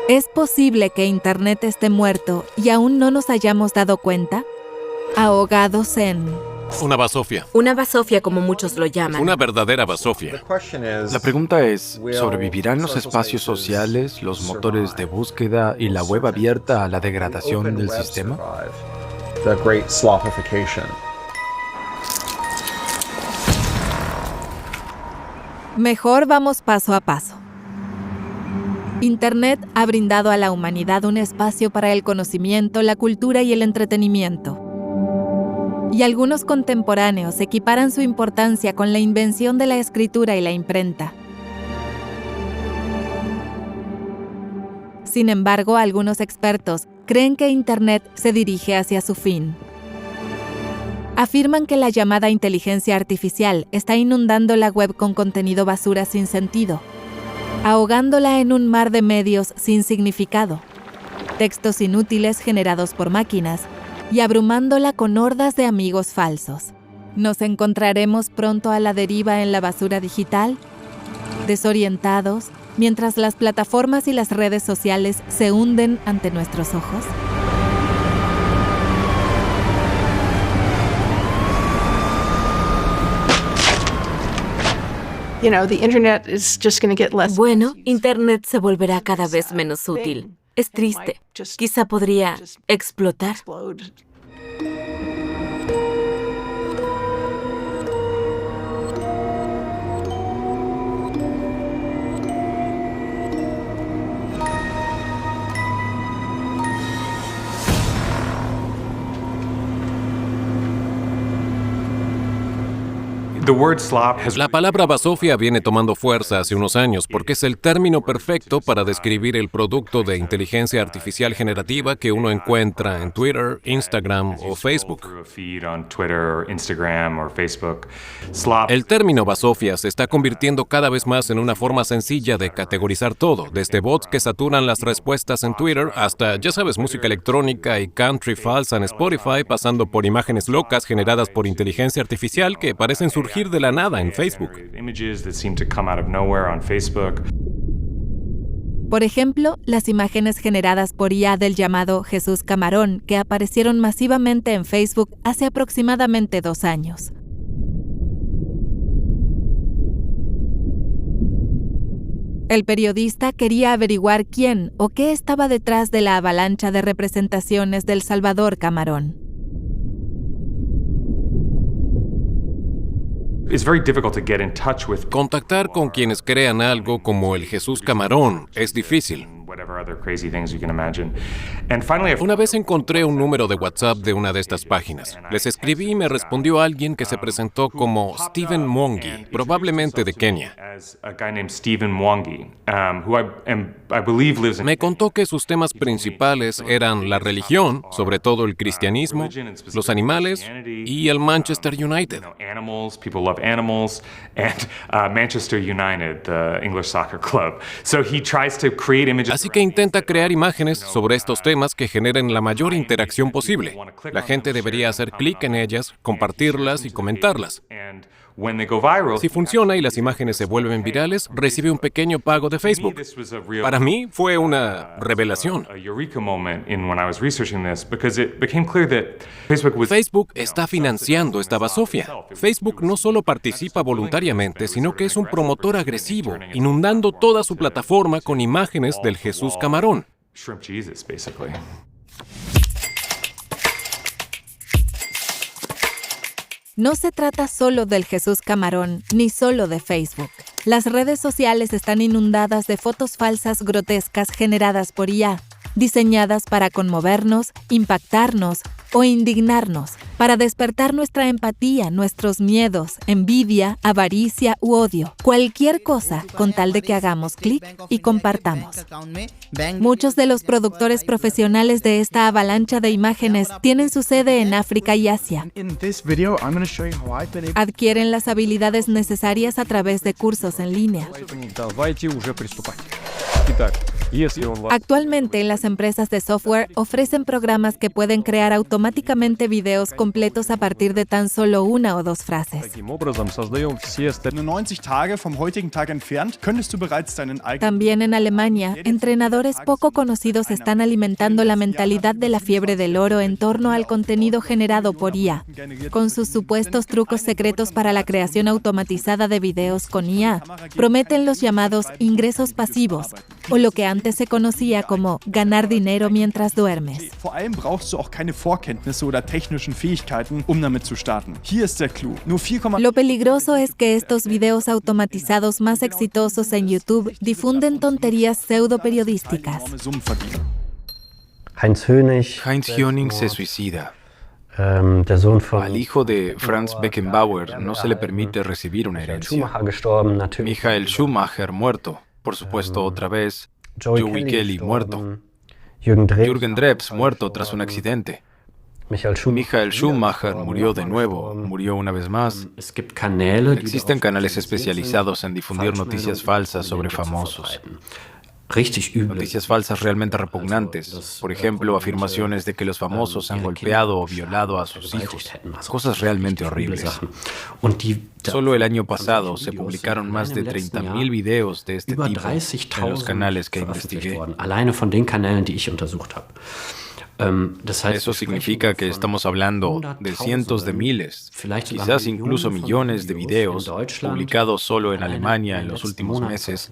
¿Es posible que Internet esté muerto y aún no nos hayamos dado cuenta? Ahogados en... Una basofia. Una basofia, como muchos lo llaman. Una verdadera basofia. La pregunta es, ¿sobrevivirán los espacios sociales, los motores de búsqueda y la web abierta a la degradación del sistema? Mejor vamos paso a paso. Internet ha brindado a la humanidad un espacio para el conocimiento, la cultura y el entretenimiento. Y algunos contemporáneos equiparan su importancia con la invención de la escritura y la imprenta. Sin embargo, algunos expertos creen que Internet se dirige hacia su fin. Afirman que la llamada inteligencia artificial está inundando la web con contenido basura sin sentido, ahogándola en un mar de medios sin significado, textos inútiles generados por máquinas y abrumándola con hordas de amigos falsos. ¿Nos encontraremos pronto a la deriva en la basura digital? Desorientados, mientras las plataformas y las redes sociales se hunden ante nuestros ojos. Bueno, Internet se volverá cada vez menos útil. Es triste. Quizá podría explotar. La palabra basofia viene tomando fuerza hace unos años porque es el término perfecto para describir el producto de inteligencia artificial generativa que uno encuentra en Twitter, Instagram o Facebook. El término basofia se está convirtiendo cada vez más en una forma sencilla de categorizar todo, desde bots que saturan las respuestas en Twitter hasta, ya sabes, música electrónica y country falsa en Spotify, pasando por imágenes locas generadas por inteligencia artificial que parecen surgir de la nada en Facebook. Por ejemplo, las imágenes generadas por IA del llamado Jesús Camarón, que aparecieron masivamente en Facebook hace aproximadamente 2 años. El periodista quería averiguar quién o qué estaba detrás de la avalancha de representaciones del Salvador Camarón. Contactar con quienes crean algo como el Jesús Camarón es difícil. Una vez encontré un número de WhatsApp de una de estas páginas. Les escribí y me respondió alguien que se presentó como Stephen Mwangi, probablemente de Kenia. Me contó que sus temas principales eran la religión, sobre todo el cristianismo, los animales y el Manchester United. Así que intenta crear imágenes sobre estos temas que generen la mayor interacción posible. La gente debería hacer clic en ellas, compartirlas y comentarlas. Si funciona y las imágenes se vuelven virales, recibe un pequeño pago de Facebook. Para mí fue una revelación. Facebook está financiando esta basofia. Facebook no solo participa voluntariamente, sino que es un promotor agresivo, inundando toda su plataforma con imágenes del Jesús Camarón. No se trata solo del Jesús Camarón, ni solo de Facebook. Las redes sociales están inundadas de fotos falsas grotescas generadas por IA, diseñadas para conmovernos, impactarnos o indignarnos, para despertar nuestra empatía, nuestros miedos, envidia, avaricia u odio. Cualquier cosa con tal de que hagamos clic y compartamos. Muchos de los productores profesionales de esta avalancha de imágenes tienen su sede en África y Asia. Adquieren las habilidades necesarias a través de cursos en línea. Actualmente, las empresas de software ofrecen programas que pueden crear automáticamente videos completos a partir de tan solo una o dos frases. También en Alemania, entrenadores poco conocidos están alimentando la mentalidad de la fiebre del oro en torno al contenido generado por IA. Con sus supuestos trucos secretos para la creación automatizada de videos con IA, prometen los llamados ingresos pasivos, o lo que antes se conocía como ganar dinero mientras duermes. Lo peligroso es que estos videos automatizados más exitosos en YouTube difunden tonterías pseudo-periodísticas. Heinz Höning se suicida. Al hijo de Franz Beckenbauer no se le permite recibir una herencia. Michael Schumacher muerto. Por supuesto, otra vez. Joey Kelly muerto. Jürgen Drews muerto tras un accidente. Michael Schumacher murió de nuevo, murió una vez más. Existen canales especializados en difundir noticias falsas sobre famosos. Noticias falsas realmente repugnantes. Por ejemplo, afirmaciones de que los famosos han golpeado o violado a sus hijos. Cosas realmente horribles. Solo el año pasado se publicaron más de 30.000 videos de este tipo en los canales que investigué. Eso significa que estamos hablando de cientos de miles, quizás incluso millones de videos publicados solo en Alemania en los últimos meses,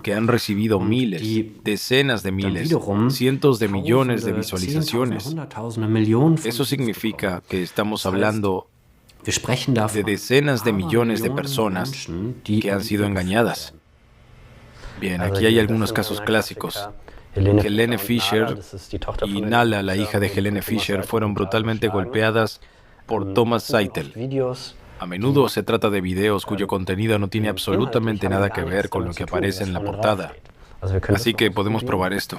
que han recibido miles, decenas de miles, cientos de millones de visualizaciones. Eso significa que estamos hablando de decenas de millones de personas que han sido engañadas. Bien, aquí hay algunos casos clásicos. Helene Fischer y Nala, la hija de Helene Fischer, fueron brutalmente golpeadas por Thomas Seitel. A menudo se trata de videos cuyo contenido no tiene absolutamente nada que ver con lo que aparece en la portada. Así que podemos probar esto.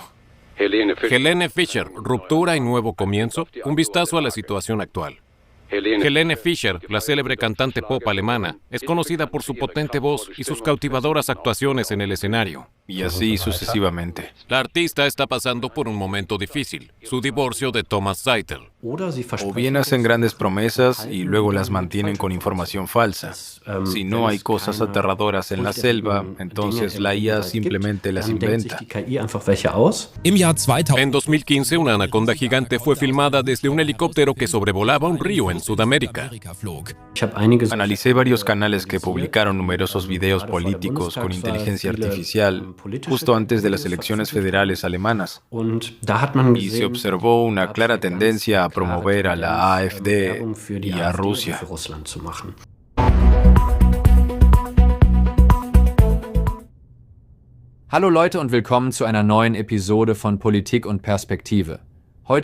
Helene Fischer, ruptura y nuevo comienzo. Un vistazo a la situación actual. Helene Fischer, la célebre cantante pop alemana, es conocida por su potente voz y sus cautivadoras actuaciones en el escenario. Y así sucesivamente. La artista está pasando por un momento difícil, su divorcio de Thomas Seitel. O bien hacen grandes promesas y luego las mantienen con información falsa. Si no hay cosas aterradoras en la selva, entonces la IA simplemente las inventa. En 2015, una anaconda gigante fue filmada desde un helicóptero que sobrevolaba un río en Sudamérica. Analicé varios canales que publicaron numerosos videos políticos con inteligencia artificial justo antes de las elecciones federales alemanas. Y se observó una clara tendencia a promover a la AfD y a Rusia. Hallo Leute und willkommen zu einer neuen Episode von Politik und Perspektive.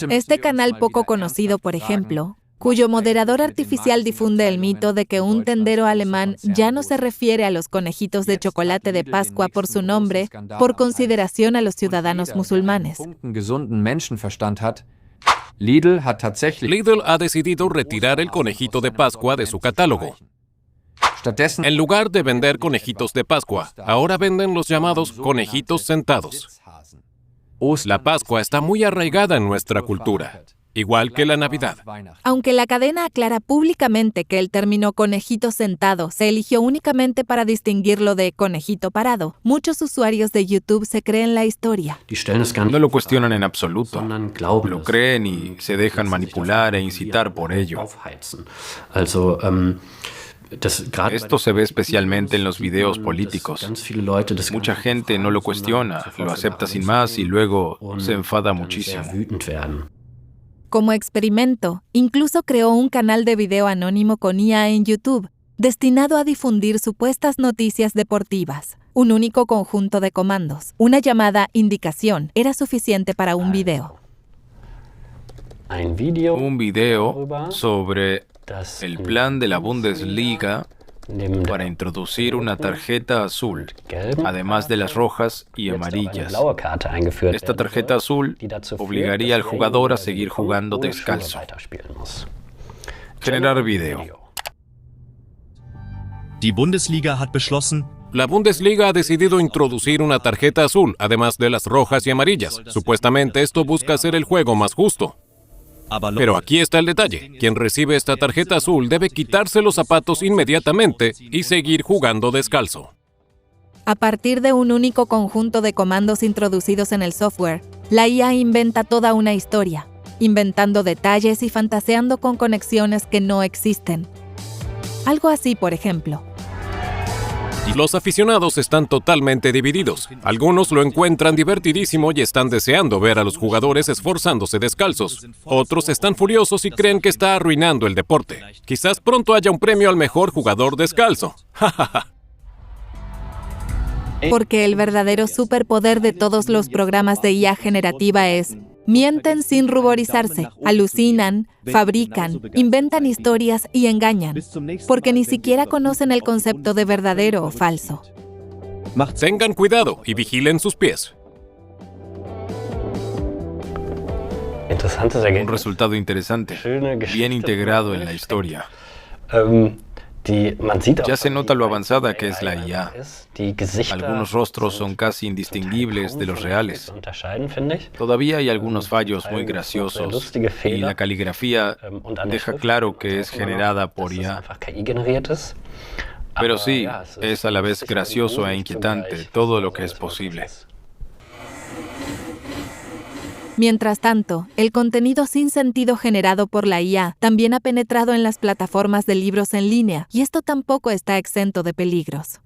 Este canal poco conocido, por ejemplo, cuyo moderador artificial difunde el mito de que un tendero alemán ya no se refiere a los conejitos de chocolate de Pascua por su nombre, por consideración a los ciudadanos musulmanes. Lidl ha decidido retirar el conejito de Pascua de su catálogo. En lugar de vender conejitos de Pascua, ahora venden los llamados conejitos sentados. La Pascua está muy arraigada en nuestra cultura, igual que la Navidad. Aunque la cadena aclara públicamente que el término conejito sentado se eligió únicamente para distinguirlo de conejito parado, muchos usuarios de YouTube se creen la historia. No lo cuestionan en absoluto. Lo creen y se dejan manipular e incitar por ello. Esto se ve especialmente en los videos políticos. Mucha gente no lo cuestiona, lo acepta sin más y luego se enfada muchísimo. Como experimento, incluso creó un canal de video anónimo con IA en YouTube, destinado a difundir supuestas noticias deportivas. Un único conjunto de comandos, una llamada indicación, era suficiente para un video. Un video sobre el plan de la Bundesliga para introducir una tarjeta azul, además de las rojas y amarillas. Esta tarjeta azul obligaría al jugador a seguir jugando descalzo. Generar video. Die Bundesliga hat beschlossen, La Bundesliga ha decidido introducir una tarjeta azul, además de las rojas y amarillas. Supuestamente esto busca hacer el juego más justo. Pero aquí está el detalle. Quien recibe esta tarjeta azul debe quitarse los zapatos inmediatamente y seguir jugando descalzo. A partir de un único conjunto de comandos introducidos en el software, la IA inventa toda una historia, inventando detalles y fantaseando con conexiones que no existen. Algo así, por ejemplo. Los aficionados están totalmente divididos. Algunos lo encuentran divertidísimo y están deseando ver a los jugadores esforzándose descalzos. Otros están furiosos y creen que está arruinando el deporte. Quizás pronto haya un premio al mejor jugador descalzo. Porque el verdadero superpoder de todos los programas de IA generativa es: mienten sin ruborizarse, alucinan, fabrican, inventan historias y engañan, porque ni siquiera conocen el concepto de verdadero o falso. Tengan cuidado y vigilen sus pies. Un resultado interesante, bien integrado en la historia. Ya se nota lo avanzada que es la IA. Algunos rostros son casi indistinguibles de los reales. Todavía hay algunos fallos muy graciosos y la caligrafía deja claro que es generada por IA. Pero sí, es a la vez gracioso e inquietante todo lo que es posible. Mientras tanto, el contenido sin sentido generado por la IA también ha penetrado en las plataformas de libros en línea, y esto tampoco está exento de peligros.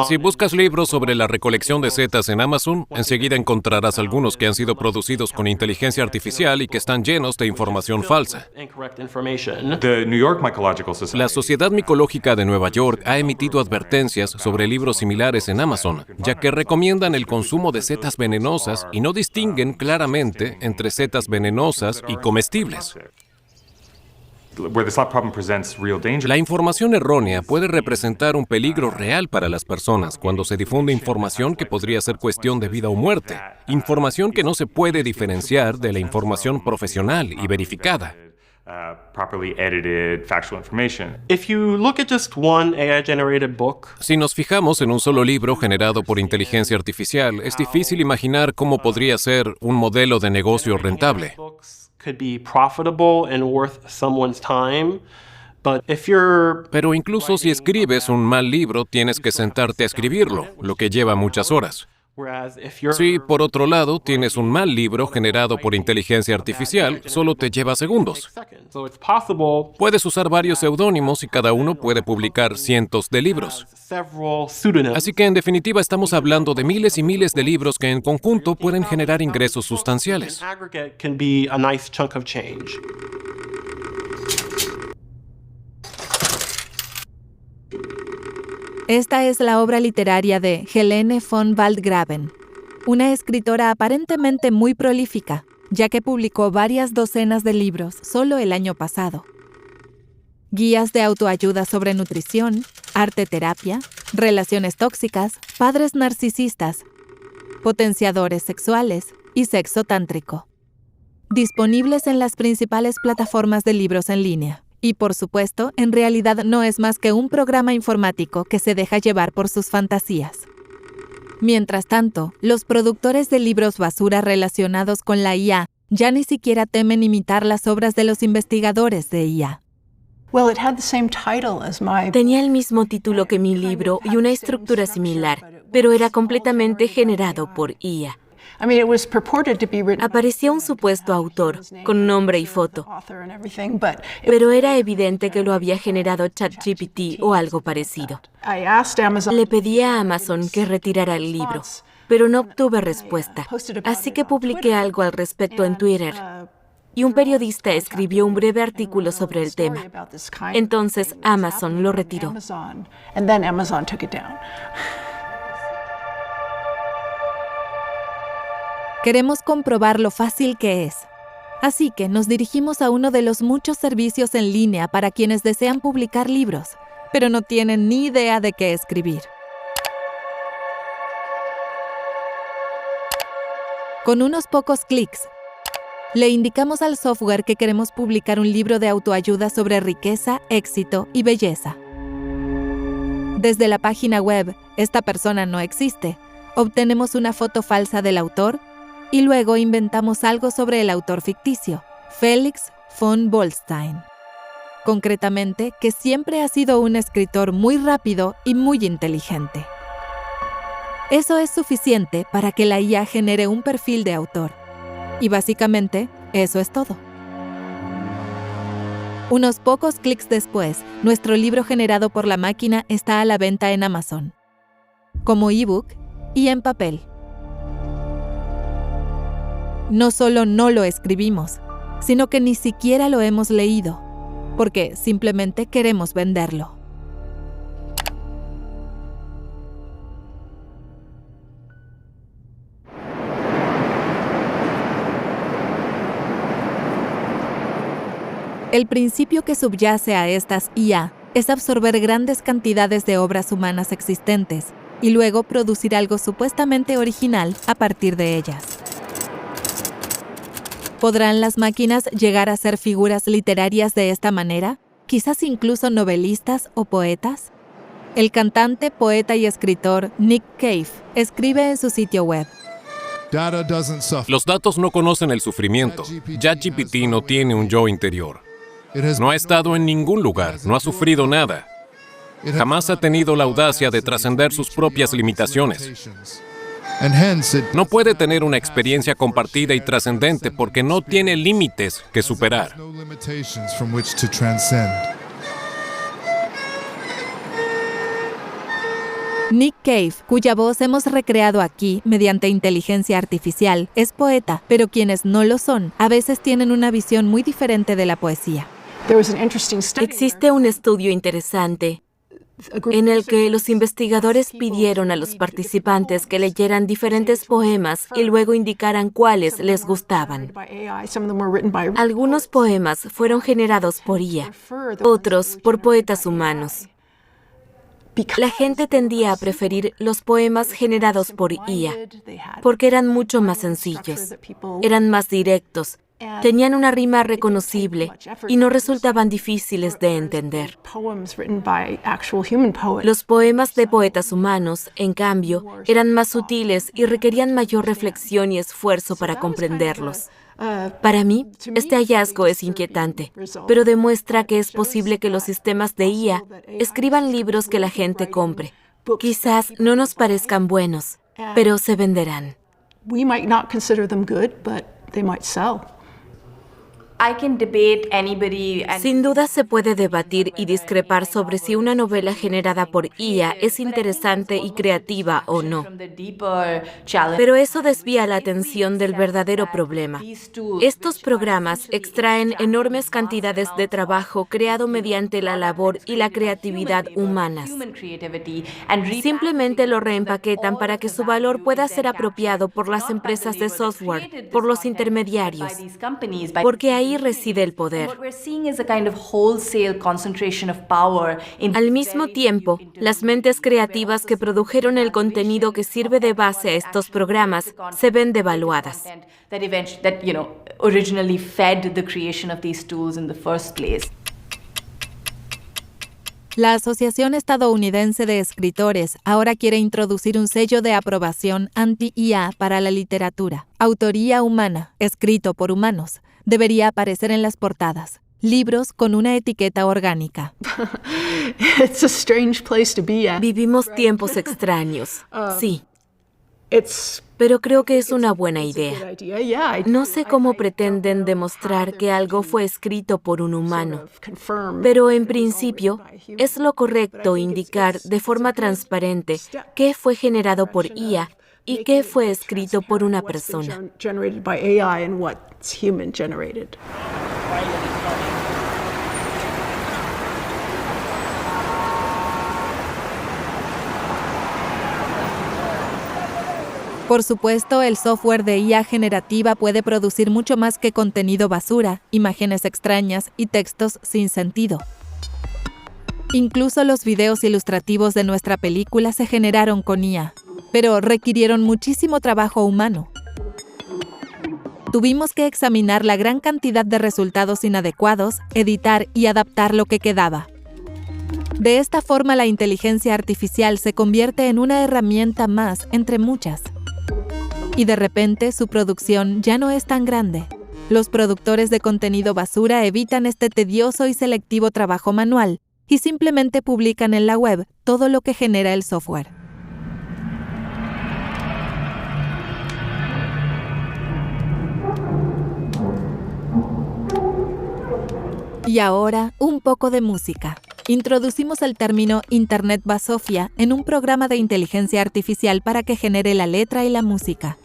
Si buscas libros sobre la recolección de setas en Amazon, enseguida encontrarás algunos que han sido producidos con inteligencia artificial y que están llenos de información falsa. La Sociedad Micológica de Nueva York ha emitido advertencias sobre libros similares en Amazon, ya que recomiendan el consumo de setas venenosas y no distinguen claramente entre setas venenosas y comestibles. La información errónea puede representar un peligro real para las personas cuando se difunde información que podría ser cuestión de vida o muerte, información que no se puede diferenciar de la información profesional y verificada. Si nos fijamos en un solo libro generado por inteligencia artificial, es difícil imaginar cómo podría ser un modelo de negocio rentable. Pero incluso si escribes un mal libro, tienes que sentarte a escribirlo, lo que lleva muchas horas. Si, por otro lado, tienes un mal libro generado por inteligencia artificial, solo te lleva segundos. Puedes usar varios seudónimos y cada uno puede publicar cientos de libros. Así que, en definitiva, estamos hablando de miles y miles de libros que en conjunto pueden generar ingresos sustanciales. Esta es la obra literaria de Helene von Waldgraben, una escritora aparentemente muy prolífica, ya que publicó varias docenas de libros solo el año pasado. Guías de autoayuda sobre nutrición, arte-terapia, relaciones tóxicas, padres narcisistas, potenciadores sexuales y sexo tántrico. Disponibles en las principales plataformas de libros en línea. Y, por supuesto, en realidad no es más que un programa informático que se deja llevar por sus fantasías. Mientras tanto, los productores de libros basura relacionados con la IA ya ni siquiera temen imitar las obras de los investigadores de IA. Tenía el mismo título que mi libro y una estructura similar, pero era completamente generado por IA. Aparecía un supuesto autor, con nombre y foto, pero era evidente que lo había generado ChatGPT o algo parecido. Le pedí a Amazon que retirara el libro, pero no obtuve respuesta, así que publiqué algo al respecto en Twitter. Y un periodista escribió un breve artículo sobre el tema. Entonces Amazon lo retiró. Queremos comprobar lo fácil que es. Así que nos dirigimos a uno de los muchos servicios en línea para quienes desean publicar libros, pero no tienen ni idea de qué escribir. Con unos pocos clics, le indicamos al software que queremos publicar un libro de autoayuda sobre riqueza, éxito y belleza. Desde la página web "Esta persona no existe", obtenemos una foto falsa del autor y luego inventamos algo sobre el autor ficticio, Felix von Bolstein. Concretamente, que siempre ha sido un escritor muy rápido y muy inteligente. Eso es suficiente para que la IA genere un perfil de autor. Y básicamente, eso es todo. Unos pocos clics después, nuestro libro generado por la máquina está a la venta en Amazon, como ebook y en papel. No solo no lo escribimos, sino que ni siquiera lo hemos leído, porque simplemente queremos venderlo. El principio que subyace a estas IA es absorber grandes cantidades de obras humanas existentes y luego producir algo supuestamente original a partir de ellas. ¿Podrán las máquinas llegar a ser figuras literarias de esta manera? ¿Quizás incluso novelistas o poetas? El cantante, poeta y escritor Nick Cave escribe en su sitio web: Los datos no conocen el sufrimiento. ChatGPT no tiene un yo interior. No ha estado en ningún lugar, no ha sufrido nada. Jamás ha tenido la audacia de trascender sus propias limitaciones. No puede tener una experiencia compartida y trascendente porque no tiene límites que superar. Nick Cave, cuya voz hemos recreado aquí mediante inteligencia artificial, es poeta, pero quienes no lo son, a veces tienen una visión muy diferente de la poesía. Existe un estudio interesante en el que los investigadores pidieron a los participantes que leyeran diferentes poemas y luego indicaran cuáles les gustaban. Algunos poemas fueron generados por IA, otros por poetas humanos. La gente tendía a preferir los poemas generados por IA porque eran mucho más sencillos, eran más directos, tenían una rima reconocible y no resultaban difíciles de entender. Los poemas de poetas humanos, en cambio, eran más sutiles y requerían mayor reflexión y esfuerzo para comprenderlos. Para mí, este hallazgo es inquietante, pero demuestra que es posible que los sistemas de IA escriban libros que la gente compre. Quizás no nos parezcan buenos, pero se venderán. Sin duda se puede debatir y discrepar sobre si una novela generada por IA es interesante y creativa o no. Pero eso desvía la atención del verdadero problema. Estos programas extraen enormes cantidades de trabajo creado mediante la labor y la creatividad humanas. Simplemente lo reempaquetan para que su valor pueda ser apropiado por las empresas de software, por los intermediarios, porque ahí reside el poder. Al mismo tiempo, las mentes creativas que produjeron el contenido que sirve de base a estos programas se ven devaluadas. La Asociación Estadounidense de Escritores ahora quiere introducir un sello de aprobación anti-IA para la literatura. Autoría humana, escrito por humanos, debería aparecer en las portadas. Libros con una etiqueta orgánica. Vivimos tiempos extraños, sí. Pero creo que es una buena idea. No sé cómo pretenden demostrar que algo fue escrito por un humano, pero en principio es lo correcto indicar de forma transparente qué fue generado por IA y qué fue escrito por una persona. Por supuesto, el software de IA generativa puede producir mucho más que contenido basura, imágenes extrañas y textos sin sentido. Incluso los videos ilustrativos de nuestra película se generaron con IA, pero requirieron muchísimo trabajo humano. Tuvimos que examinar la gran cantidad de resultados inadecuados, editar y adaptar lo que quedaba. De esta forma, la inteligencia artificial se convierte en una herramienta más entre muchas. Y de repente, su producción ya no es tan grande. Los productores de contenido basura evitan este tedioso y selectivo trabajo manual y simplemente publican en la web todo lo que genera el software. Y ahora, un poco de música. Introducimos el término Internet Basofia en un programa de inteligencia artificial para que genere la letra y la música.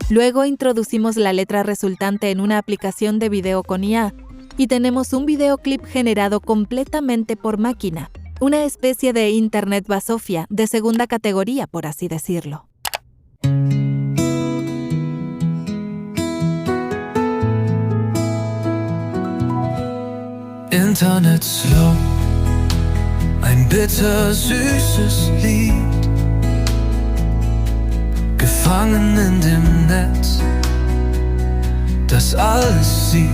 Luego introducimos la letra resultante en una aplicación de video con IA y tenemos un videoclip generado completamente por máquina, una especie de Internet Basofia de segunda categoría, por así decirlo. Internet slow, ein bittersüßes Lied, gefangen in dem Netz, das alles sieht.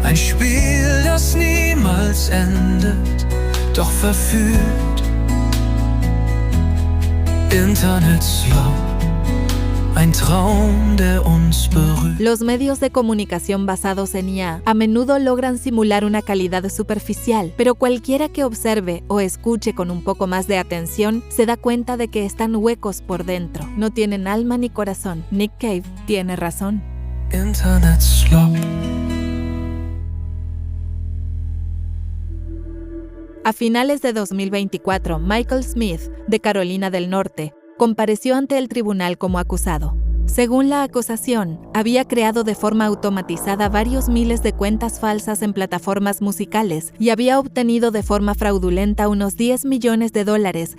Ein Spiel, das niemals endet, doch verführt. Internet slow. Ein Traum, der uns berührt. Los medios de comunicación basados en IA a menudo logran simular una calidad superficial, pero cualquiera que observe o escuche con un poco más de atención se da cuenta de que están huecos por dentro, no tienen alma ni corazón. Nick Cave tiene razón. Internet slow. A finales de 2024, Michael Smith, de Carolina del Norte, compareció ante el tribunal como acusado. Según la acusación, había creado de forma automatizada varios miles de cuentas falsas en plataformas musicales y había obtenido de forma fraudulenta unos $10 millones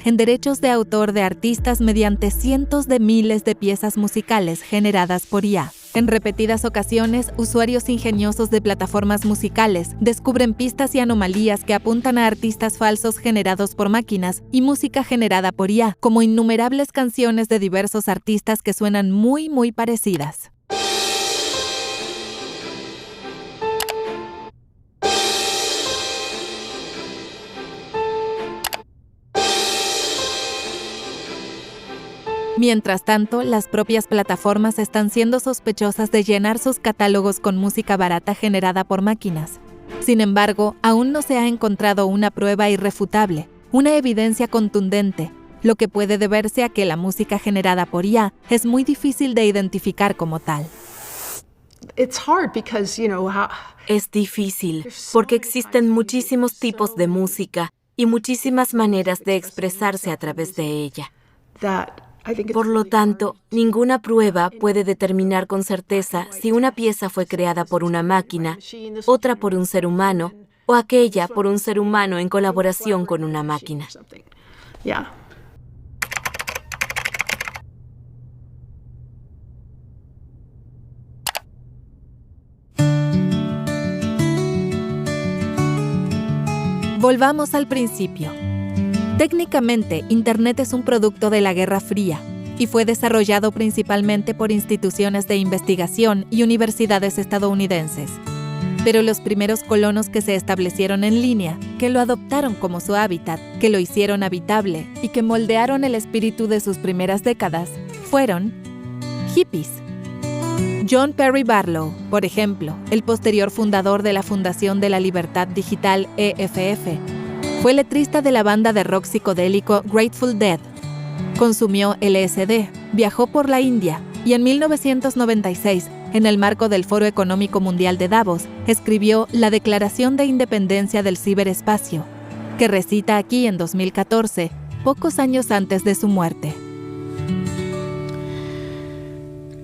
en derechos de autor de artistas mediante cientos de miles de piezas musicales generadas por IA. En repetidas ocasiones, usuarios ingeniosos de plataformas musicales descubren pistas y anomalías que apuntan a artistas falsos generados por máquinas y música generada por IA, como innumerables canciones de diversos artistas que suenan muy parecidas. Mientras tanto, las propias plataformas están siendo sospechosas de llenar sus catálogos con música barata generada por máquinas. Sin embargo, aún no se ha encontrado una prueba irrefutable, una evidencia contundente, lo que puede deberse a que la música generada por IA es muy difícil de identificar como tal. Es difícil, porque existen muchísimos tipos de música y muchísimas maneras de expresarse a través de ella. Por lo tanto, ninguna prueba puede determinar con certeza si una pieza fue creada por una máquina, otra por un ser humano, o aquella por un ser humano en colaboración con una máquina. Volvamos al principio. Técnicamente, Internet es un producto de la Guerra Fría y fue desarrollado principalmente por instituciones de investigación y universidades estadounidenses. Pero los primeros colonos que se establecieron en línea, que lo adoptaron como su hábitat, que lo hicieron habitable y que moldearon el espíritu de sus primeras décadas, fueron hippies. John Perry Barlow, por ejemplo, el posterior fundador de la Fundación de la Libertad Digital EFF, fue letrista de la banda de rock psicodélico Grateful Dead. Consumió LSD, viajó por la India y en 1996, en el marco del Foro Económico Mundial de Davos, escribió la Declaración de Independencia del Ciberespacio, que recita aquí en 2014, pocos años antes de su muerte.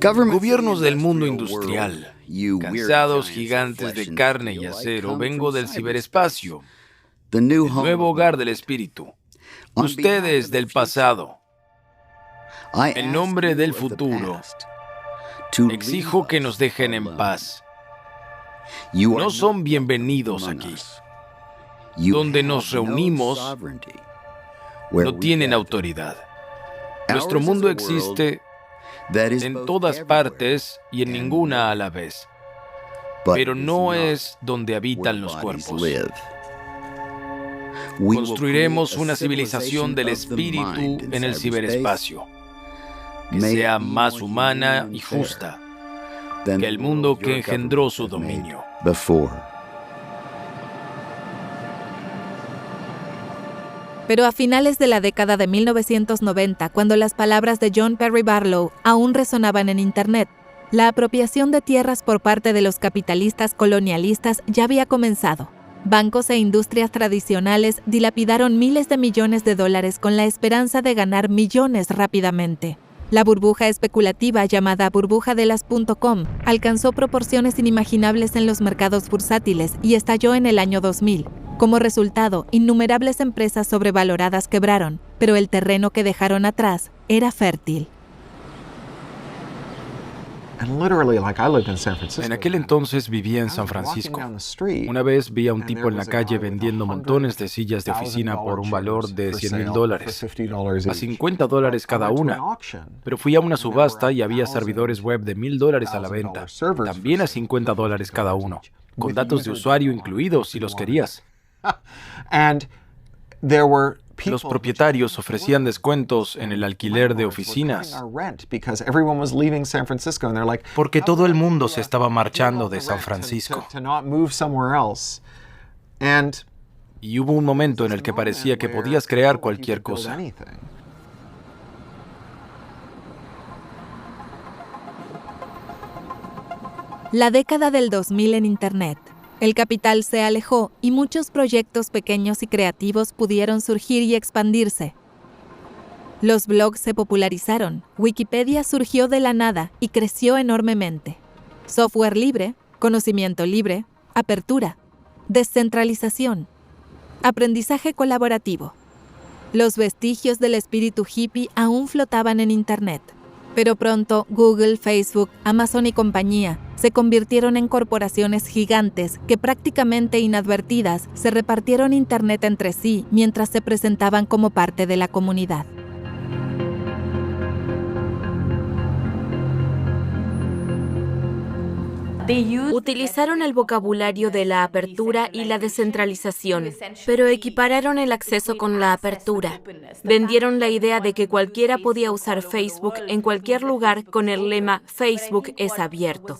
Gobiernos del mundo industrial, cansados gigantes de carne y acero, vengo del ciberespacio, el nuevo hogar del espíritu. Ustedes del pasado, en nombre del futuro, exijo que nos dejen en paz. No son bienvenidos aquí. Donde nos reunimos, no tienen autoridad. Nuestro mundo existe en todas partes y en ninguna a la vez. pero no es donde habitan los cuerpos. Construiremos una civilización del espíritu en el ciberespacio, que sea más humana y justa que el mundo que engendró su dominio. Pero a finales de la década de 1990, cuando las palabras de John Perry Barlow aún resonaban en Internet, la apropiación de tierras por parte de los capitalistas colonialistas ya había comenzado. Bancos e industrias tradicionales dilapidaron miles de millones de dólares con la esperanza de ganar millones rápidamente. La burbuja especulativa llamada burbuja de las .com alcanzó proporciones inimaginables en los mercados bursátiles y estalló en el año 2000. Como resultado, innumerables empresas sobrevaloradas quebraron, pero el terreno que dejaron atrás era fértil. En aquel entonces vivía en San Francisco. Una vez vi a un tipo en la calle vendiendo montones de sillas de oficina por un valor de $100,000, a $50 cada una. Pero fui a una subasta y había servidores web de $1,000 a la venta, también a $50 cada uno, con datos de usuario incluidos si los querías. Los propietarios ofrecían descuentos en el alquiler de oficinas porque todo el mundo se estaba marchando de San Francisco. Y hubo un momento en el que parecía que podías crear cualquier cosa. La década del 2000 en Internet. El capital se alejó y muchos proyectos pequeños y creativos pudieron surgir y expandirse. Los blogs se popularizaron, Wikipedia surgió de la nada y creció enormemente. Software libre, conocimiento libre, apertura, descentralización, aprendizaje colaborativo. Los vestigios del espíritu hippie aún flotaban en Internet. Pero pronto Google, Facebook, Amazon y compañía se convirtieron en corporaciones gigantes que prácticamente inadvertidas se repartieron Internet entre sí mientras se presentaban como parte de la comunidad. Utilizaron el vocabulario de la apertura y la descentralización, pero equipararon el acceso con la apertura. Vendieron la idea de que cualquiera podía usar Facebook en cualquier lugar con el lema Facebook es abierto.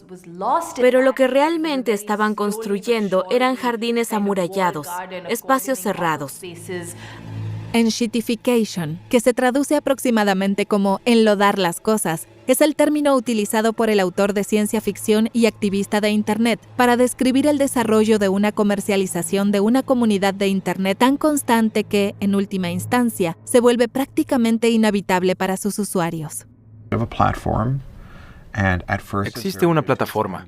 Pero lo que realmente estaban construyendo eran jardines amurallados, espacios cerrados. Enshittification, que se traduce aproximadamente como enlodar las cosas, es el término utilizado por el autor de ciencia ficción y activista de Internet para describir el desarrollo de una comercialización de una comunidad de Internet tan constante que, en última instancia, se vuelve prácticamente inhabitable para sus usuarios. Existe una plataforma.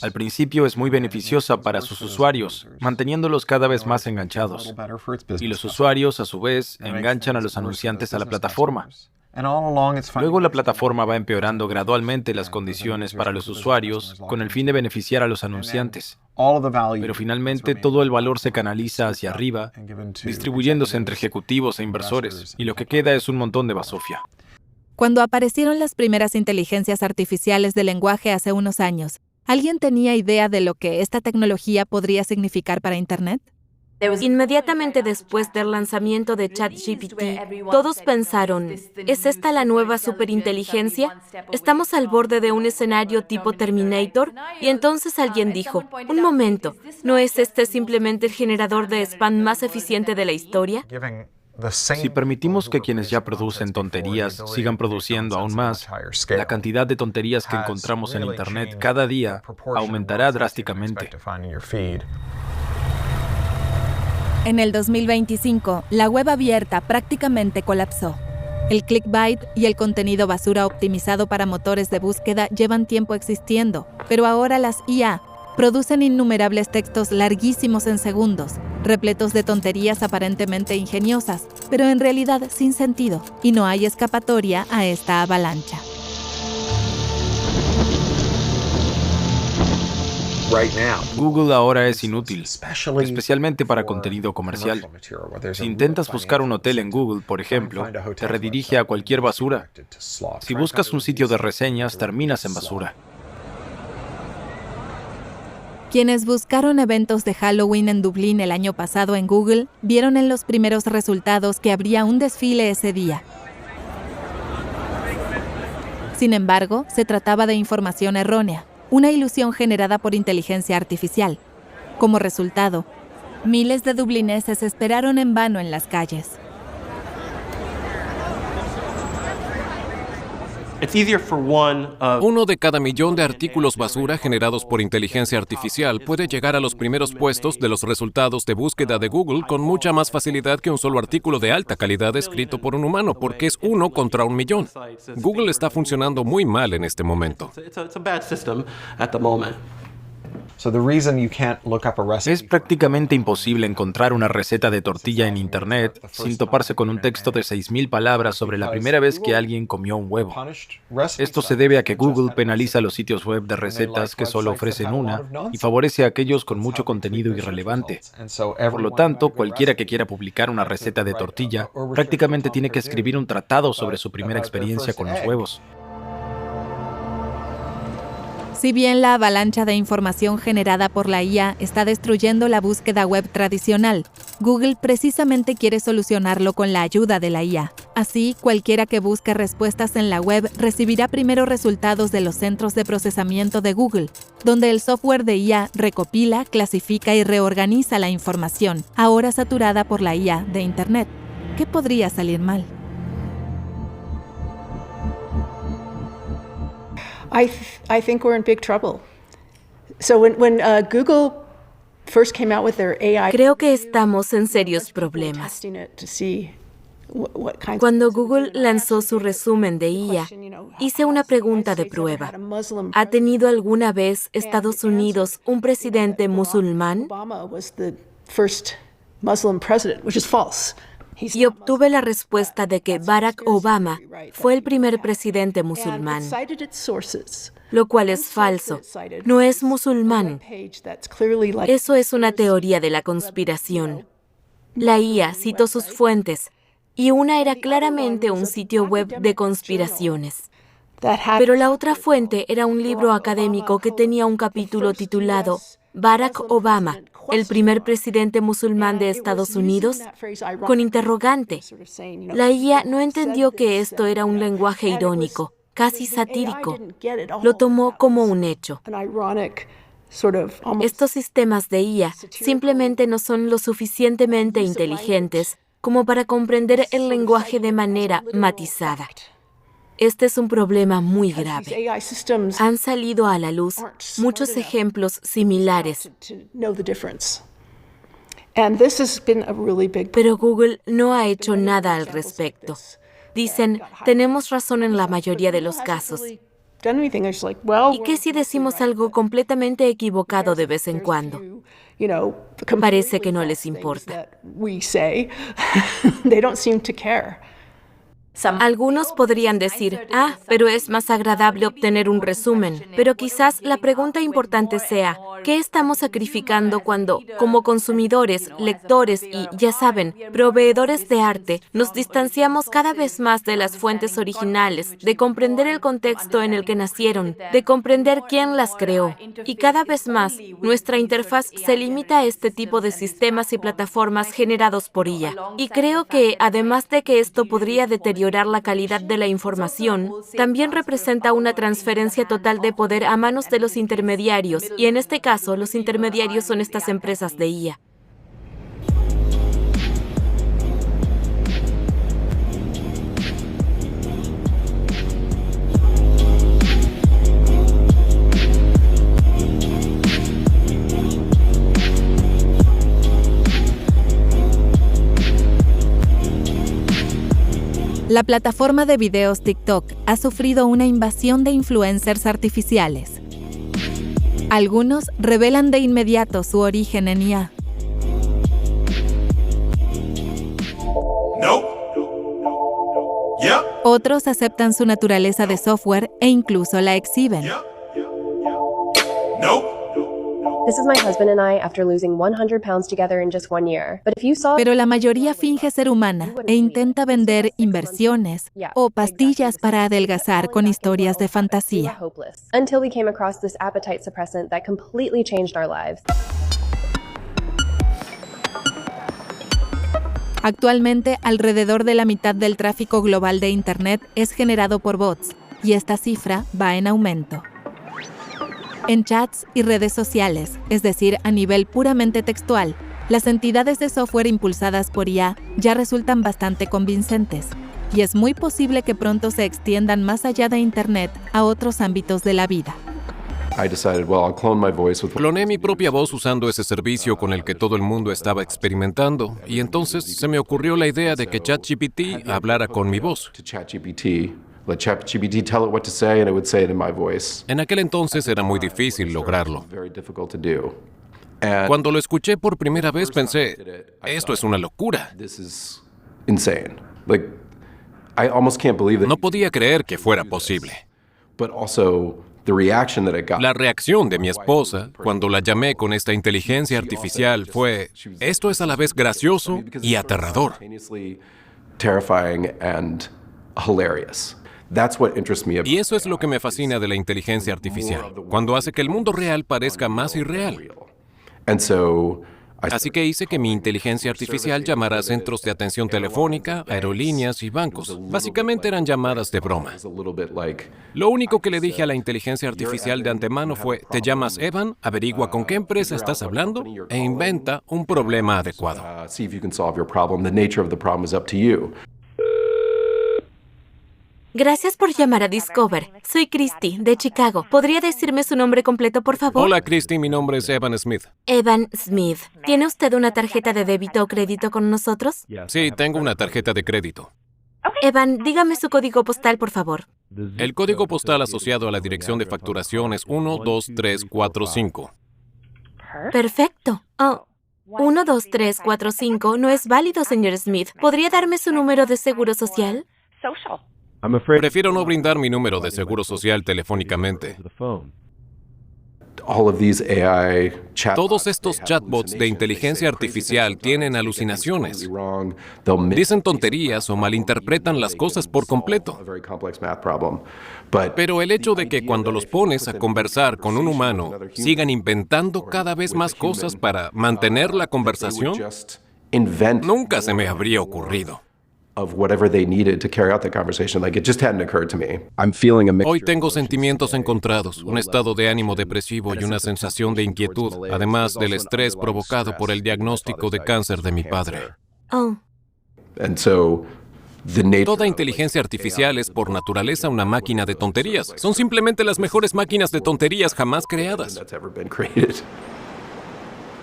Al principio es muy beneficiosa para sus usuarios, manteniéndolos cada vez más enganchados. Y los usuarios, a su vez, enganchan a los anunciantes a la plataforma. Luego la plataforma va empeorando gradualmente las condiciones para los usuarios con el fin de beneficiar a los anunciantes. Pero finalmente todo el valor se canaliza hacia arriba, distribuyéndose entre ejecutivos e inversores, y lo que queda es un montón de basofia. Cuando aparecieron las primeras inteligencias artificiales de lenguaje hace unos años, ¿alguien tenía idea de lo que esta tecnología podría significar para Internet? Inmediatamente después del lanzamiento de ChatGPT, todos pensaron, ¿es esta la nueva superinteligencia? ¿Estamos al borde de un escenario tipo Terminator? Y entonces alguien dijo, un momento, ¿no es este simplemente el generador de spam más eficiente de la historia? Si permitimos que quienes ya producen tonterías sigan produciendo aún más, la cantidad de tonterías que encontramos en Internet cada día aumentará drásticamente. En el 2025, la web abierta prácticamente colapsó. El clickbait y el contenido basura optimizado para motores de búsqueda llevan tiempo existiendo, pero ahora las IA producen innumerables textos larguísimos en segundos, repletos de tonterías aparentemente ingeniosas, pero en realidad sin sentido, y no hay escapatoria a esta avalancha. Google ahora es inútil, especialmente para contenido comercial. Si intentas buscar un hotel en Google, por ejemplo, te redirige a cualquier basura. Si buscas un sitio de reseñas, terminas en basura. Quienes buscaron eventos de Halloween en Dublín el año pasado en Google, vieron en los primeros resultados que habría un desfile ese día. Sin embargo, se trataba de información errónea, una ilusión generada por inteligencia artificial. Como resultado, miles de dublineses esperaron en vano en las calles. Uno de cada millón de artículos basura generados por inteligencia artificial puede llegar a los primeros puestos de los resultados de búsqueda de Google con mucha más facilidad que un solo artículo de alta calidad escrito por un humano, porque es 1 contra 1.000.000. Google está funcionando muy mal en este momento. Es prácticamente imposible encontrar una receta de tortilla en Internet sin toparse con un texto de 6.000 palabras sobre la primera vez que alguien comió un huevo. Esto se debe a que Google penaliza los sitios web de recetas que solo ofrecen una y favorece a aquellos con mucho contenido irrelevante. Por lo tanto, cualquiera que quiera publicar una receta de tortilla prácticamente tiene que escribir un tratado sobre su primera experiencia con los huevos. Si bien la avalancha de información generada por la IA está destruyendo la búsqueda web tradicional, Google precisamente quiere solucionarlo con la ayuda de la IA. Así, cualquiera que busque respuestas en la web recibirá primero resultados de los centros de procesamiento de Google, donde el software de IA recopila, clasifica y reorganiza la información, ahora saturada por la IA de Internet. ¿Qué podría salir mal? I think we're in big trouble. So when Google first came out with their AI, Creo que estamos en serios problemas. Cuando Google lanzó su resumen de IA, hice una pregunta de prueba. ¿Ha tenido alguna vez Estados Unidos un presidente musulmán? Y obtuve la respuesta de que Barack Obama fue el primer presidente musulmán, lo cual es falso. No es musulmán. Eso es una teoría de la conspiración. La IA citó sus fuentes, y una era claramente un sitio web de conspiraciones. Pero la otra fuente era un libro académico que tenía un capítulo titulado Barack Obama, el primer presidente musulmán de Estados Unidos, con interrogante. La IA no entendió que esto era un lenguaje irónico, casi satírico. Lo tomó como un hecho. Estos sistemas de IA simplemente no son lo suficientemente inteligentes como para comprender el lenguaje de manera matizada. Este es un problema muy grave. Han salido a la luz muchos ejemplos similares. Pero Google no ha hecho nada al respecto. Dicen, tenemos razón en la mayoría de los casos. ¿Y qué si decimos algo completamente equivocado de vez en cuando? Parece que no les importa. Algunos podrían decir, pero es más agradable obtener un resumen. Pero quizás la pregunta importante sea, ¿qué estamos sacrificando cuando, como consumidores, lectores y, ya saben, proveedores de arte, nos distanciamos cada vez más de las fuentes originales, de comprender el contexto en el que nacieron, de comprender quién las creó? Y cada vez más, nuestra interfaz se limita a este tipo de sistemas y plataformas generados por IA. Y creo que, además de que esto podría deteriorar la calidad de la información, también representa una transferencia total de poder a manos de los intermediarios, y en este caso, los intermediarios son estas empresas de IA. La plataforma de videos TikTok ha sufrido una invasión de influencers artificiales. Algunos revelan de inmediato su origen en IA. Otros aceptan su naturaleza de software e incluso la exhiben. This is my husband and I after losing 100 pounds together in just 1 year. But if you saw... Pero la mayoría finge ser humana e intenta vender inversiones o pastillas para adelgazar con historias de fantasía. Until we came across this appetite suppressant that completely changed our lives. Actualmente, alrededor de la mitad del tráfico global de Internet es generado por bots, y esta cifra va en aumento. En chats y redes sociales, es decir, a nivel puramente textual, las entidades de software impulsadas por IA ya resultan bastante convincentes, y es muy posible que pronto se extiendan más allá de Internet a otros ámbitos de la vida. Cloné mi propia voz usando ese servicio con el que todo el mundo estaba experimentando, y entonces se me ocurrió la idea de que ChatGPT hablara con mi voz. Let ChatGPT tell it what to say and it would say it in my voice. En aquel entonces era muy difícil lograrlo. Cuando lo escuché por primera vez pensé, esto es una locura. No podía creer que fuera posible. La reacción de mi esposa cuando la llamé con esta inteligencia artificial fue, esto es a la vez gracioso y aterrador. Y eso es lo que me fascina de la inteligencia artificial, cuando hace que el mundo real parezca más irreal. Así que hice que mi inteligencia artificial llamara a centros de atención telefónica, aerolíneas y bancos. Básicamente eran llamadas de broma. Lo único que le dije a la inteligencia artificial de antemano fue, te llamas Evan, averigua con qué empresa estás hablando e inventa un problema adecuado. Gracias por llamar a Discover. Soy Christy, de Chicago. ¿Podría decirme su nombre completo, por favor? Hola, Christy. Mi nombre es Evan Smith. Evan Smith. ¿Tiene usted una tarjeta de débito o crédito con nosotros? Sí, tengo una tarjeta de crédito. Evan, dígame su código postal, por favor. El código postal asociado a la dirección de facturación es 12345. Perfecto. Oh, 12345 no es válido, señor Smith. ¿Podría darme su número de seguro social? Prefiero no brindar mi número de seguro social telefónicamente. Todos estos chatbots de inteligencia artificial tienen alucinaciones. Dicen tonterías o malinterpretan las cosas por completo. Pero el hecho de que cuando los pones a conversar con un humano, sigan inventando cada vez más cosas para mantener la conversación, nunca se me habría ocurrido. Hoy tengo sentimientos encontrados, un estado de ánimo depresivo y una sensación de inquietud, además del estrés provocado por el diagnóstico de cáncer de mi padre. Oh. Toda inteligencia artificial es por naturaleza una máquina de tonterías. Son simplemente las mejores máquinas de tonterías jamás creadas.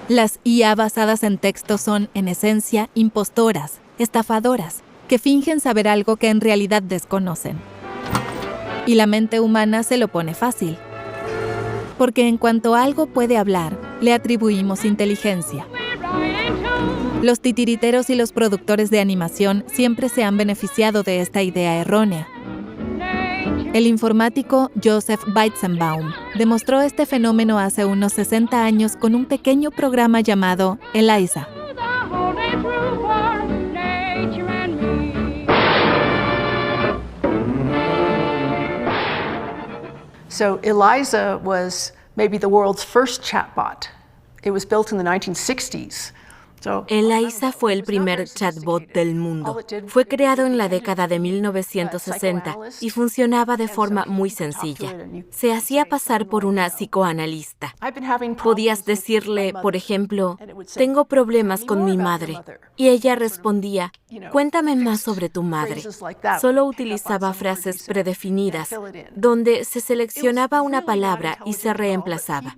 Las IA basadas en texto son, en esencia, impostoras, estafadoras, que fingen saber algo que en realidad desconocen. Y la mente humana se lo pone fácil. Porque en cuanto algo puede hablar, le atribuimos inteligencia. Los titiriteros y los productores de animación siempre se han beneficiado de esta idea errónea. El informático Joseph Weizenbaum demostró este fenómeno hace unos 60 años con un pequeño programa llamado ELIZA. So ELIZA was maybe the world's first chatbot. It was built in the 1960s. ELIZA fue el primer chatbot del mundo. Fue creado en la década de 1960 y funcionaba de forma muy sencilla. Se hacía pasar por una psicoanalista. Podías decirle, por ejemplo, tengo problemas con mi madre. Y ella respondía, cuéntame más sobre tu madre. Solo utilizaba frases predefinidas, donde se seleccionaba una palabra y se reemplazaba.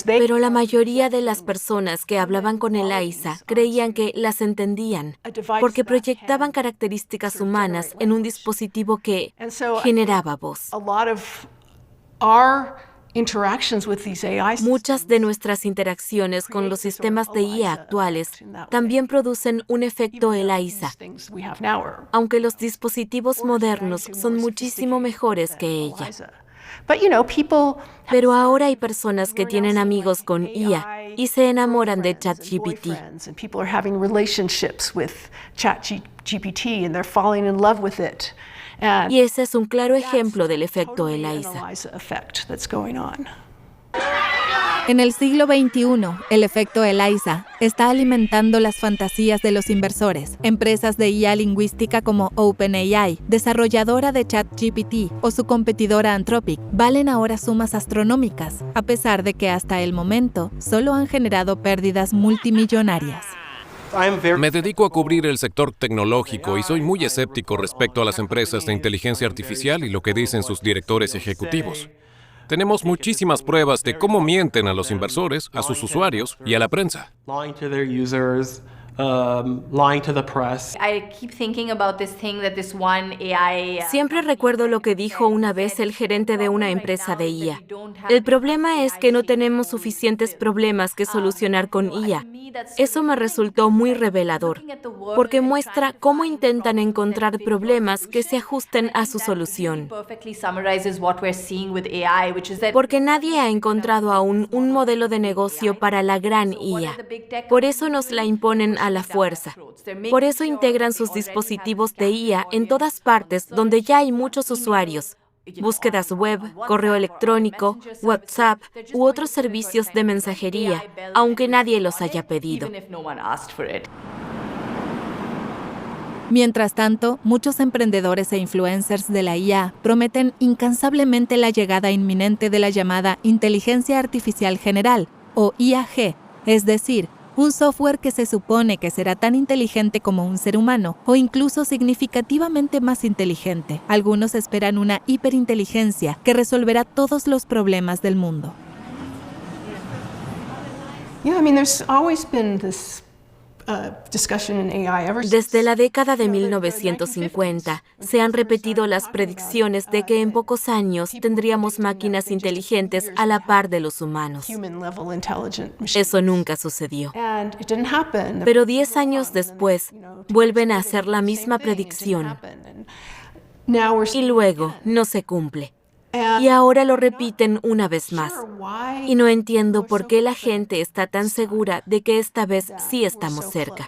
Pero la mayoría de las personas que hablaban con ELIZA creían que las entendían, porque proyectaban características humanas en un dispositivo que generaba voz. Muchas de nuestras interacciones con los sistemas de IA actuales también producen un efecto ELIZA, aunque los dispositivos modernos son muchísimo mejores que ella. Pero ahora hay personas que tienen amigos con IA y se enamoran de ChatGPT. Y ese es un claro ejemplo del efecto ELIZA. En el siglo XXI, el efecto ELIZA está alimentando las fantasías de los inversores. Empresas de IA lingüística como OpenAI, desarrolladora de ChatGPT, o su competidora Anthropic, valen ahora sumas astronómicas, a pesar de que hasta el momento solo han generado pérdidas multimillonarias. Me dedico a cubrir el sector tecnológico y soy muy escéptico respecto a las empresas de inteligencia artificial y lo que dicen sus directores ejecutivos. Tenemos muchísimas pruebas de cómo mienten a los inversores, a sus usuarios y a la prensa. Siempre recuerdo lo que dijo una vez el gerente de una empresa de IA. El problema es que no tenemos suficientes problemas que solucionar con IA. Eso me resultó muy revelador, porque muestra cómo intentan encontrar problemas que se ajusten a su solución. Porque nadie ha encontrado aún un modelo de negocio para la gran IA. Por eso nos la imponen a la fuerza. Por eso integran sus dispositivos de IA en todas partes donde ya hay muchos usuarios. Búsquedas web, correo electrónico, WhatsApp u otros servicios de mensajería, aunque nadie los haya pedido. Mientras tanto, muchos emprendedores e influencers de la IA prometen incansablemente la llegada inminente de la llamada Inteligencia Artificial General, o IAG, es decir, un software que se supone que será tan inteligente como un ser humano o incluso significativamente más inteligente. Algunos esperan una hiperinteligencia que resolverá todos los problemas del mundo. Desde la década de 1950, se han repetido las predicciones de que en pocos años tendríamos máquinas inteligentes a la par de los humanos. Eso nunca sucedió. Pero 10 años después, vuelven a hacer la misma predicción. Y luego no se cumple. Y ahora lo repiten una vez más. Y no entiendo por qué la gente está tan segura de que esta vez sí estamos cerca.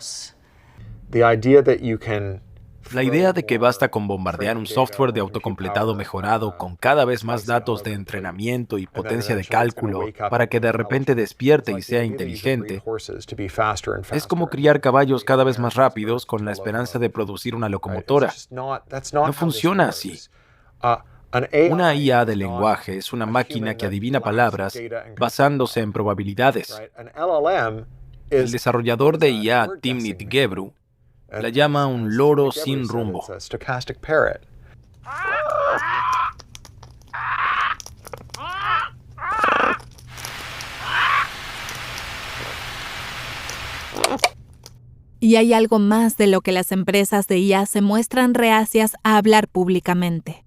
La idea de que basta con bombardear un software de autocompletado mejorado con cada vez más datos de entrenamiento y potencia de cálculo para que de repente despierte y sea inteligente es como criar caballos cada vez más rápidos con la esperanza de producir una locomotora. No funciona así. Una IA de lenguaje es una máquina que adivina palabras basándose en probabilidades. El desarrollador de IA, Timnit Gebru, la llama un loro sin rumbo. Y hay algo más de lo que las empresas de IA se muestran reacias a hablar públicamente.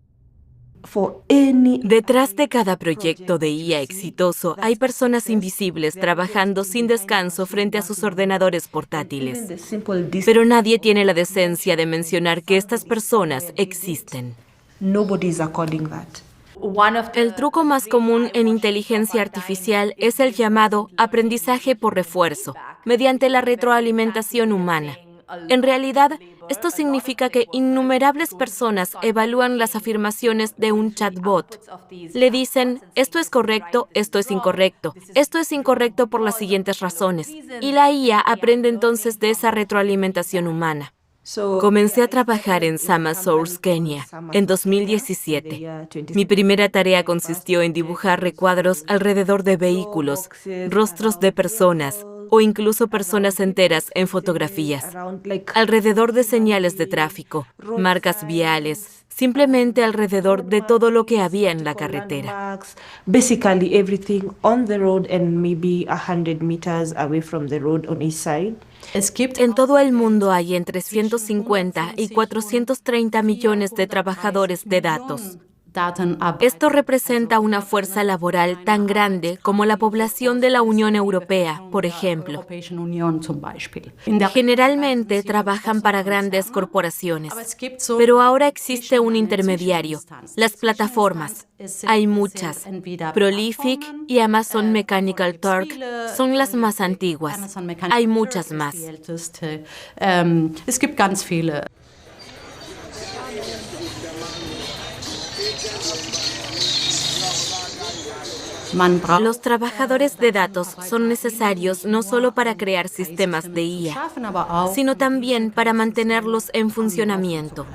Detrás de cada proyecto de IA exitoso hay personas invisibles trabajando sin descanso frente a sus ordenadores portátiles. Pero nadie tiene la decencia de mencionar que estas personas existen. El truco más común en inteligencia artificial es el llamado aprendizaje por refuerzo, mediante la retroalimentación humana. En realidad, esto significa que innumerables personas evalúan las afirmaciones de un chatbot. Le dicen, esto es correcto, esto es incorrecto por las siguientes razones. Y la IA aprende entonces de esa retroalimentación humana. Comencé a trabajar en Sama Source, Kenia, en 2017. Mi primera tarea consistió en dibujar recuadros alrededor de vehículos, rostros de personas, o incluso personas enteras en fotografías, alrededor de señales de tráfico, marcas viales, simplemente alrededor de todo lo que había en la carretera. Basically everything on the road and maybe 100 meters away from the road on each side. En todo el mundo hay entre 150 y 430 millones de trabajadores de datos. Esto representa una fuerza laboral tan grande como la población de la Unión Europea, por ejemplo. Generalmente trabajan para grandes corporaciones, pero ahora existe un intermediario, las plataformas. Hay muchas. Prolific y Amazon Mechanical Turk son las más antiguas. Hay muchas más. Los trabajadores de datos son necesarios no solo para crear sistemas de IA, sino también para mantenerlos en funcionamiento.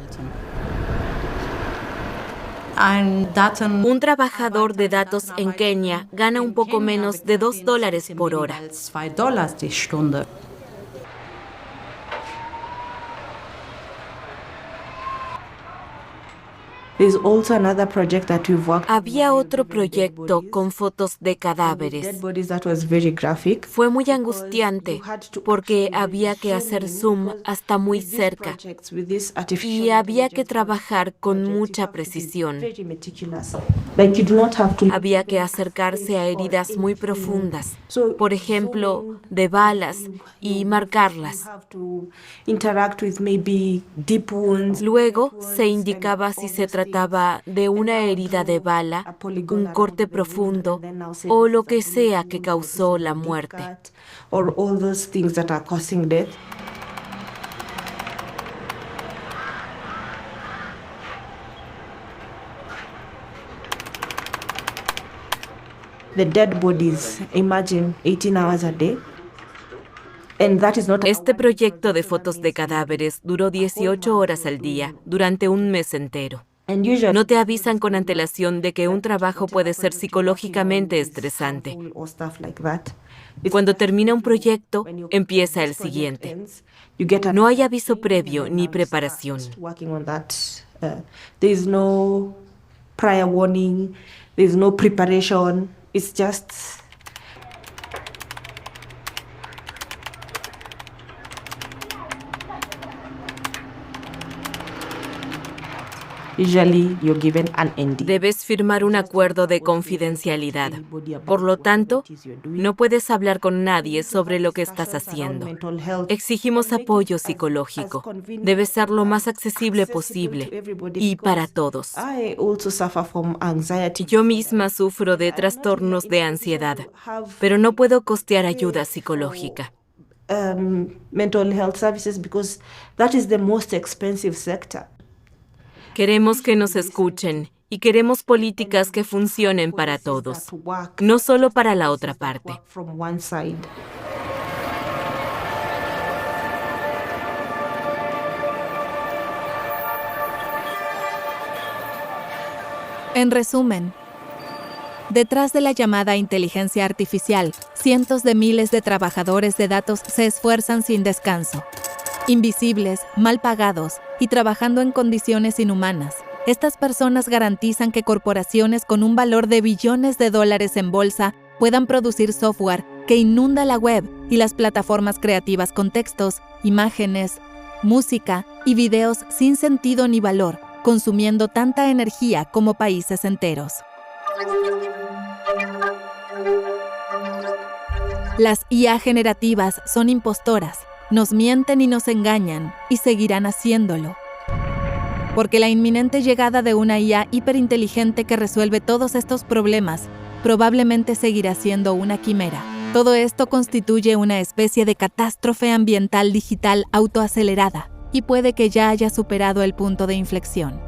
Un trabajador de datos en Kenia gana un poco menos de $2 por hora. Había otro proyecto con fotos de cadáveres. Fue muy angustiante porque había que hacer zoom hasta muy cerca y había que trabajar con mucha precisión. Había que acercarse a heridas muy profundas, por ejemplo, de balas, y marcarlas. Luego se indicaba si se trataba de una herida de bala, un corte profundo o lo que sea que causó la muerte. Este proyecto de fotos de cadáveres duró 18 horas al día, durante un mes entero. No te avisan con antelación de que un trabajo puede ser psicológicamente estresante. Cuando termina un proyecto, empieza el siguiente. No hay aviso previo ni preparación. Prior warning, there's no preparation. It's just usually you're given an NDA. Debes firmar un acuerdo de confidencialidad. Por lo tanto, no puedes hablar con nadie sobre lo que estás haciendo. Exigimos apoyo psicológico. Debe ser lo más accesible posible y para todos. Yo misma sufro de trastornos de ansiedad, pero no puedo costear ayuda psicológica. Mental health services because that is the most expensive sector. Queremos que nos escuchen y queremos políticas que funcionen para todos, no solo para la otra parte. En resumen, detrás de la llamada inteligencia artificial, cientos de miles de trabajadores de datos se esfuerzan sin descanso. Invisibles, mal pagados y trabajando en condiciones inhumanas. Estas personas garantizan que corporaciones con un valor de billones de dólares en bolsa puedan producir software que inunda la web y las plataformas creativas con textos, imágenes, música y videos sin sentido ni valor, consumiendo tanta energía como países enteros. Las IA generativas son impostoras. Nos mienten y nos engañan, y seguirán haciéndolo. Porque la inminente llegada de una IA hiperinteligente que resuelve todos estos problemas probablemente seguirá siendo una quimera. Todo esto constituye una especie de catástrofe ambiental digital autoacelerada, y puede que ya haya superado el punto de inflexión.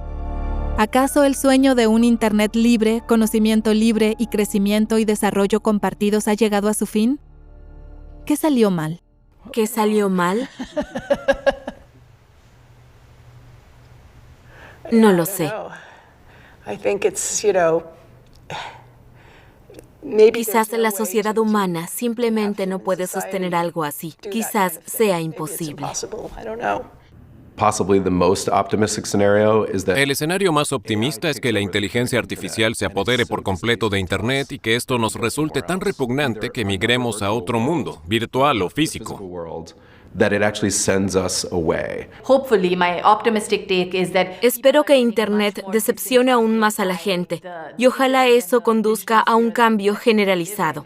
¿Acaso el sueño de un Internet libre, conocimiento libre y crecimiento y desarrollo compartidos ha llegado a su fin? ¿Qué salió mal? ¿Qué salió mal? No lo sé. Quizás la sociedad humana simplemente no puede sostener algo así. Quizás sea imposible. El escenario más optimista es que la inteligencia artificial se apodere por completo de Internet y que esto nos resulte tan repugnante que migremos a otro mundo, virtual o físico. that it actually sends us away. Hopefully, my optimistic take is that Espero que Internet decepcione aún más a la gente y ojalá eso conduzca a un cambio generalizado.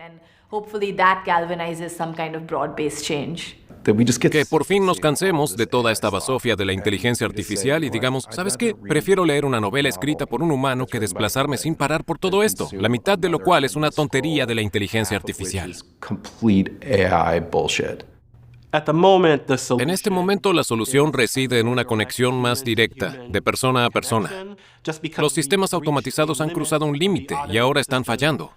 hopefully that galvanizes some kind of broad-based change. Que por fin nos cansemos de toda esta basofia de la inteligencia artificial y digamos, ¿sabes qué? Prefiero leer una novela escrita por un humano que desplazarme sin parar por todo esto, la mitad de lo cual es una tontería de la inteligencia artificial. En este momento, la solución reside en una conexión más directa, de persona a persona. Los sistemas automatizados han cruzado un límite y ahora están fallando.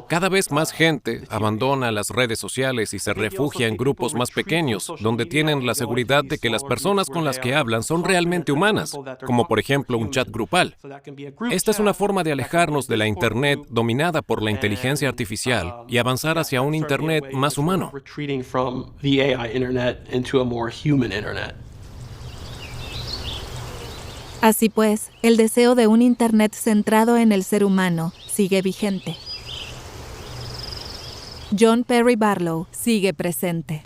Cada vez más gente abandona las redes sociales y se refugia en grupos más pequeños, donde tienen la seguridad de que las personas con las que hablan son realmente humanas, como por ejemplo un chat grupal. Esta es una forma de alejarnos de la Internet dominada por la inteligencia artificial y avanzar hacia un Internet más humano. Así pues, el deseo de un Internet centrado en el ser humano sigue vigente. John Perry Barlow sigue presente.